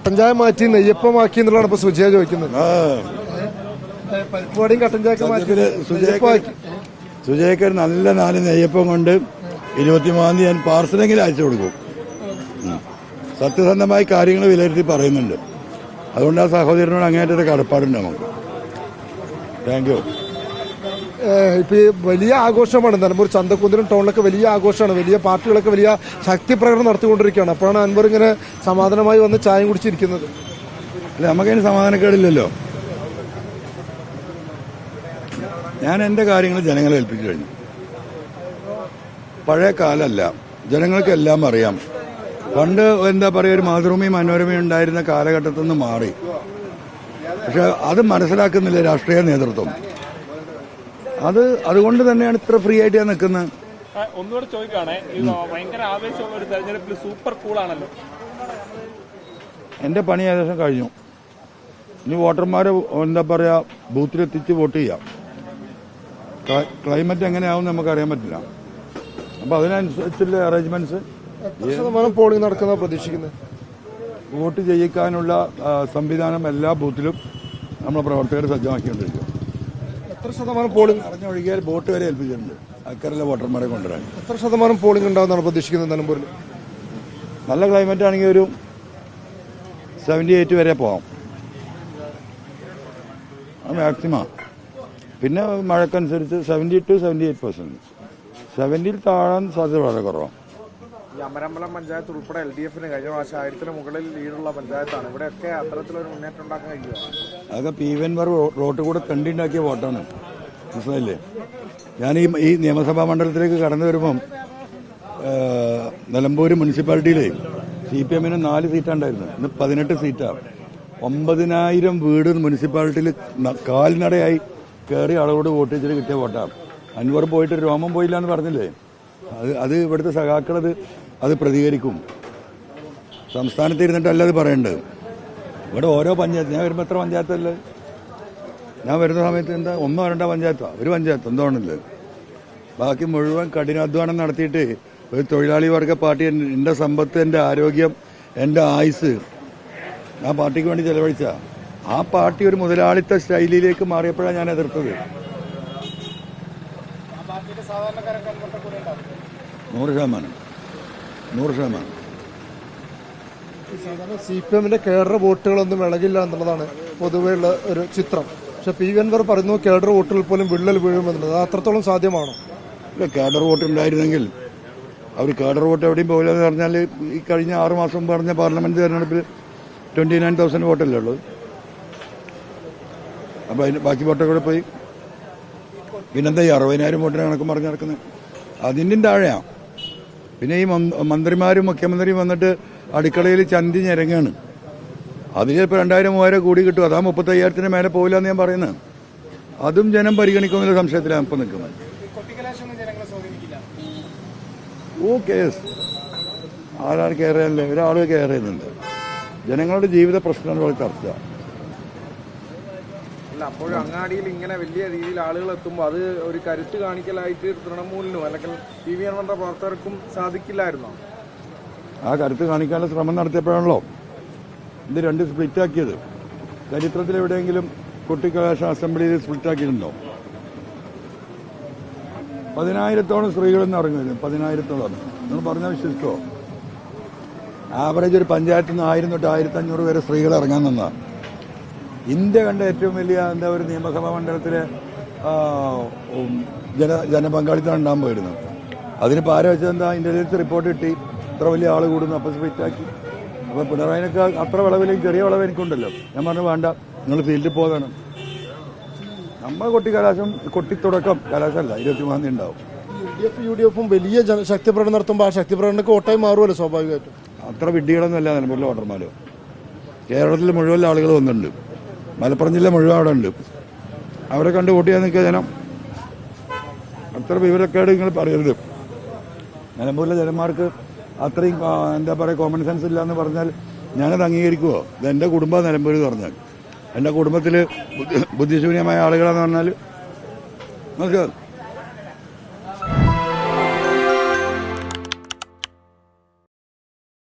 കട്ടൻ ചായ മാറ്റി നെയ്യപ്പമാക്കി എന്നുള്ളതാണ് ഇപ്പൊ സുജയ ചോദിക്കുന്നത്. പരിപ്പുവടയും കട്ടൻ ചായ മാറ്റി സുജയ്ക്ക് നല്ല 4 നെയ്യപ്പം കൊണ്ട് 23 ഞാൻ പാർസലെങ്കിലും അയച്ചു കൊടുക്കും. സത്യസന്ധമായി കാര്യങ്ങൾ വിലയിരുത്തി പറയുന്നുണ്ട്. അതുകൊണ്ട് ആ സഹോദരനോട് അങ്ങേറ്റത്തെ കടപ്പാടുണ്ട് നമുക്ക്. Thank you. ഇപ്പൊ വലിയ ആഘോഷമാണ് നിലമ്പൂർ ചന്തക്കുന്നിലും ടൗണിലൊക്കെ വലിയ ആഘോഷമാണ്. വലിയ പാർട്ടികളൊക്കെ വലിയ ശക്തി പ്രകടനം നടത്തിക്കൊണ്ടിരിക്കുകയാണ്. അപ്പോഴാണ് അൻവർ ഇങ്ങനെ സമാധാനമായി വന്ന് ചായം കുടിച്ചിരിക്കുന്നത്. അല്ല, നമുക്കതിന് സമാധാനക്കേടില്ലല്ലോ. ഞാൻ എൻ്റെ കാര്യങ്ങൾ ജനങ്ങളെ ഏൽപ്പിച്ചു കഴിഞ്ഞു. പഴയ കാലമല്ല, ജനങ്ങൾക്കെല്ലാം അറിയാം. പണ്ട് എന്താ പറയുക, ഒരു മാതൃഭൂമി മനോരമ ഉണ്ടായിരുന്ന കാലഘട്ടത്തിൽ നിന്ന് മാറി. പക്ഷെ അത് മനസ്സിലാക്കുന്നില്ല രാഷ്ട്രീയ നേതൃത്വം. അതുകൊണ്ട് തന്നെയാണ് ഇത്ര ഫ്രീ ആയിട്ട് ഞാൻ നിൽക്കുന്നത്. ഒന്നുകൂടെ ചോദിക്കുകയാണെ, ഭയങ്കര ആവേശമുള്ള ഒരു തെരഞ്ഞെടുപ്പിൽ സൂപ്പർ കൂളാണല്ലോ. എന്റെ പണി ഏകദേശം കഴിഞ്ഞു. ഇനി വോട്ടർമാരെ എന്താ പറയാ ബൂത്തിലെത്തിച്ച് വോട്ട് ചെയ്യാം. ക്ലൈമറ്റ് എങ്ങനെയാവും നമുക്കറിയാൻ പറ്റില്ല. അപ്പൊ അതിനനുസരിച്ചുള്ള അറേഞ്ച്മെന്റ്സ്. എത്ര ശതമാനം പോളിംഗ് നടക്കുന്ന പ്രതീക്ഷിക്കുന്നത്? വോട്ട് ചെയ്യിക്കാനുള്ള സംവിധാനം എല്ലാ ബൂത്തിലും നമ്മൾ പ്രവർത്തകർ സജ്ജമാക്കിക്കൊണ്ടിരിക്കും. എത്ര ശതമാനം പോളിംഗ്? അറിഞ്ഞൊഴുകിയാൽ വോട്ട് വരെ ഏൽപ്പിച്ചിട്ടുണ്ട് അക്കറിലെ വോട്ടർമാരെ കൊണ്ടുവരാൻ. എത്ര ശതമാനം പോളിംഗ് ഉണ്ടാവുന്നതാണ് പ്രതീക്ഷിക്കുന്നത് നിലമ്പൂരിൽ? നല്ല ക്ലൈമറ്റ് ആണെങ്കിൽ ഒരു 78 വരെ പോവാം. അത് മാക്സിമം. പിന്നെ മഴക്കനുസരിച്ച് 70 to 78%. 70 താഴാൻ സാധ്യത വളരെ കുറവാണ്. ഈ അമരമ്പലം പഞ്ചായത്ത് ഉൾപ്പെടെ LDFന് കഴിഞ്ഞ പ്രാവശ്യം 1000-ന് മുകളിൽ ലീഡുള്ള പഞ്ചായത്താണ്. ഇവിടെയൊക്കെ അത്തരത്തിലൊരു മുന്നേറ്റം ഉണ്ടാക്കാൻ കഴിയുമോ? അതൊക്കെ പി.വി.എൻമാർ റോട്ടിൽ കൂടെ കണ്ടിണ്ടാക്കിയ വോട്ടാണ്. മനസ്സിലായില്ലേ? ഞാൻ ഈ നിയമസഭാ മണ്ഡലത്തിലേക്ക് കടന്നു വരുമ്പം നിലമ്പൂർ മുനിസിപ്പാലിറ്റിയിൽ CPM-ന് 4 സീറ്റാണ്ടായിരുന്നു. ഇന്ന് 18 സീറ്റാണ്. 9000 വീട് മുനിസിപ്പാലിറ്റിയിൽ കാൽനടയായി കയറി ആളോട് വോട്ട് ചെയ്തിട്ട് കിട്ടിയ വോട്ടാണ്. അൻവർ പോയിട്ട് രോമം പോയില്ല എന്ന് പറഞ്ഞില്ലേ? അത് ഇവിടുത്തെ സഖാക്കളത് അത് പ്രതികരിക്കും. സംസ്ഥാനത്ത് ഇരുന്നിട്ടല്ല അത് പറയേണ്ടത്. ഇവിടെ ഓരോ പഞ്ചായത്ത്, ഞാൻ വരുമ്പോൾ എത്ര പഞ്ചായത്തല്ലേ? ഞാൻ വരുന്ന സമയത്ത് എന്താ 1 or 2 പഞ്ചായത്താ? ഒരു പഞ്ചായത്ത് എന്താണില്ലേ? ബാക്കി മുഴുവൻ കഠിനാധ്വാനം നടത്തിയിട്ട് ഒരു തൊഴിലാളി വർഗ പാർട്ടി എൻ്റെ സമ്പത്ത്, എൻ്റെ ആരോഗ്യം, എൻ്റെ ആയുസ് ആ പാർട്ടിക്ക് വേണ്ടി ചെലവഴിച്ച ആ പാർട്ടി ഒരു മുതലാളിത്ത ശൈലിയിലേക്ക് മാറിയപ്പോഴാണ് ഞാൻ എതിർത്തത്. 100%. സാധാരണ CPM-ന്റെ കേഡർ വോട്ടുകളൊന്നും ഇളകില്ല എന്നുള്ളതാണ് പൊതുവെയുള്ള ഒരു ചിത്രം. പക്ഷെ പി.വി.എൻവർ പറയുന്നു കേഡർ വോട്ടുകൾ പോലും വിള്ളൽ വീഴുമെന്നുള്ളത്. അത് അത്രത്തോളം സാധ്യമാണോ? ഇല്ല, കേഡർ വോട്ട് ഉണ്ടായിരുന്നെങ്കിൽ അവർ കേഡർ വോട്ട് എവിടെയും പോകില്ല എന്ന് പറഞ്ഞാൽ ഈ കഴിഞ്ഞ 6 മാസം പറഞ്ഞ പാർലമെന്റ് തെരഞ്ഞെടുപ്പിൽ 29,000 വോട്ടല്ലേ ഉള്ളത്. അപ്പോൾ അതിന് ബാക്കി വോട്ടൊക്കെ കൂടെ പോയി. പിന്നെന്താ ഈ 60,000 വോട്ടിന് കണക്കും പറഞ്ഞ് നടക്കുന്നത്? അതിൻ്റെ താഴെയാണ്. പിന്നെ ഈ മന്ത്രിമാരും മുഖ്യമന്ത്രിയും വന്നിട്ട് അടുക്കളയിൽ ചന്തി ഞെരങ്ങാണ്. അതിൽ ചിലപ്പോൾ 2000-3000 കൂടി കിട്ടും. അതാ 35,000-ന് മേലെ പോകില്ല എന്ന് ഞാൻ പറയുന്നത്. അതും ജനം പരിഗണിക്കുമെന്നുള്ള സംശയത്തിലാണ് ഇപ്പം നിൽക്കുന്നത്. കേസ് ആരാണ് കെയർ ചെയ്യാനല്ലേ? ഒരാൾ കെയർ ചെയ്യുന്നുണ്ട്. ജനങ്ങളുടെ ജീവിത പ്രശ്നങ്ങൾ ചർച്ച. അല്ല, അപ്പോഴും അങ്ങാടിയിൽ ഇങ്ങനെ വലിയ രീതിയിൽ ആളുകൾ എത്തുമ്പോൾ അത് ഒരു കരുത്ത് കാണിക്കലായിട്ട് തൃണമൂലിനും അല്ലെങ്കിൽ പി.വി.എൻവറിന്റെ പ്രവർത്തകർക്കും സാധിക്കില്ലായിരുന്നോ? ആ കരുത്ത് കാണിക്കാനുള്ള ശ്രമം നടത്തിയപ്പോഴാണല്ലോ ഇത് 2 സ്പ്ലിറ്റാക്കിയത്. ചരിത്രത്തിൽ എവിടെയെങ്കിലും കുട്ടിക്കലാശ അസംബ്ലിയിൽ സ്പ്ലിറ്റാക്കിയിട്ടുണ്ടോ? 10,000-ഓളം സ്ത്രീകളെന്ന് ഇറങ്ങുന്നത്. 10,000-ഓളം നിങ്ങൾ പറഞ്ഞാൽ വിശ്വസിച്ചോ? ആവറേജ് ഒരു പഞ്ചായത്തിൽ നിന്ന് 1000 തൊട്ട് 1500 വരെ സ്ത്രീകൾ ഇറങ്ങാൻ നിന്നാ. ഇന്ത്യ കണ്ട ഏറ്റവും വലിയ ഒരു നിയമസഭാ മണ്ഡലത്തിലെ ജനപങ്കാളിത്തം ഉണ്ടാകാൻ പോയിരുന്നത്. അതിനിപ്പോൾ ആരെ വെച്ചെന്താ ഇന്റലിജൻസ് റിപ്പോർട്ട് കിട്ടി ഇത്ര വലിയ ആൾ കൂടുന്നു, അപ്പം സ്പ്ലിറ്റാക്കി. അപ്പോൾ പിണറായിനൊക്കെ അത്ര വിളവിലേക്ക് ചെറിയ വിളവ് എനിക്കുണ്ടല്ലോ. ഞാൻ പറഞ്ഞു വേണ്ട, നിങ്ങൾ ഫീൽഡിൽ പോകാനാണ്. നമ്മൾ കൊട്ടിത്തുടക്കം കലാശമല്ല, 23 തീയതി ഉണ്ടാവും. LDF-UDF വലിയ ശക്തി പ്രകടനം നടത്തുമ്പോൾ ആ ശക്തി പ്രകടനಕ್ಕೆ വോട്ടായി മാറുമല്ലോ സ്വാഭാവികമായിട്ടും. അത്ര വിഡ്ഢികളൊന്നുമല്ല നിലമ്പൂരിലെ വോട്ടർമാർ. കേരളത്തിൽ മുഴുവൻ ആളുകൾ വന്നിട്ടുണ്ട്. മലപ്പുറം ജില്ല മുഴുവൻ അവിടെ ഉണ്ട്. അവരെ കണ്ട് വോട്ട് ചെയ്യാൻ നിൽക്കുക ജനം. അത്ര വിവരക്കേട് നിങ്ങൾ പറയരുത്. നിലമ്പൂരിലെ ജനന്മാർക്ക് അത്രയും എന്താ പറയുക കോമൺ സെൻസ് ഇല്ല എന്ന് പറഞ്ഞാൽ ഞാനത് അംഗീകരിക്കുമോ? ഇത് എൻ്റെ കുടുംബം നിലമ്പൂർ പറഞ്ഞാൽ. എൻ്റെ കുടുംബത്തിൽ ബുദ്ധിശൂന്യമായ ആളുകളാന്ന് പറഞ്ഞാൽ നമുക്ക്